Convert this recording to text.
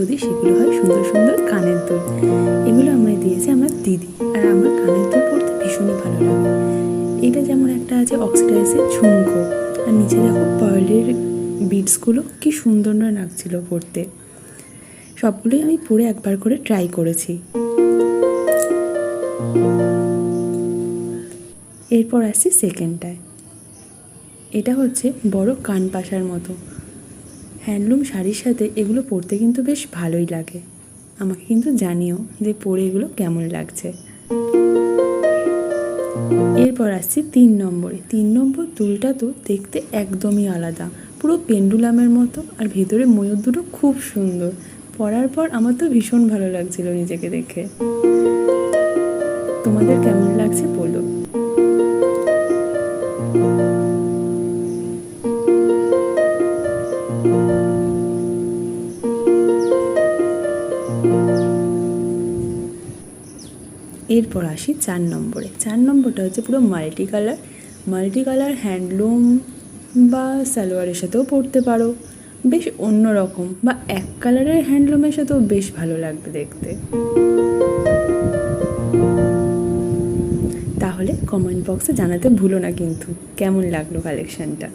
যদি সেগুলো হয় সুন্দর সুন্দর কানের দুল। এগুলো আমায় দিয়েছে আমার দিদি, আর আমার কানের দুল পরতে ভীষণই ভালো লাগে। এটা যেমন একটা আছে অক্সিডাইজের ঝুমকো, আর নিচে দেখো পার্লের বিডসগুলো কি সুন্দর না লাগছিল পরতে। সবগুলোই আমি পরে একবার করে ট্রাই করেছি। এরপর আসছি সেকেন্ডটায়। এটা হচ্ছে বড় কানপাশার মতো। হ্যান্ডলুম শাড়ির সাথে এগুলো পরতে কিন্তু বেশ ভালোই লাগে। আমাকে কিন্তু জানিও যে পরে এগুলো কেমন লাগছে। এরপর আসছি 3 নম্বরে। 3 নম্বর দুলটা তো দেখতে একদমই আলাদা, পুরো পেন্ডুলামের মতো, আর ভেতরে ময়ূর দুটো খুব সুন্দর। পরার পর আমার তো ভীষণ ভালো লাগছিল নিজেকে দেখে। তোমাদের কেমন লাগছে বলো। এরপর আসি 4 নম্বরে। 4 নম্বরটা হচ্ছে পুরো মাল্টি কালার হ্যান্ডলুম বা সালোয়ারের সাথেও পরতে পারো, বেশ অন্য রকম, বা এক কালারের হ্যান্ডলুমের সাথেও বেশ ভালো লাগবে দেখতে। তাহলে কমেন্ট বক্সে জানাতে ভুলো না কিন্তু কেমন লাগলো কালেকশানটা।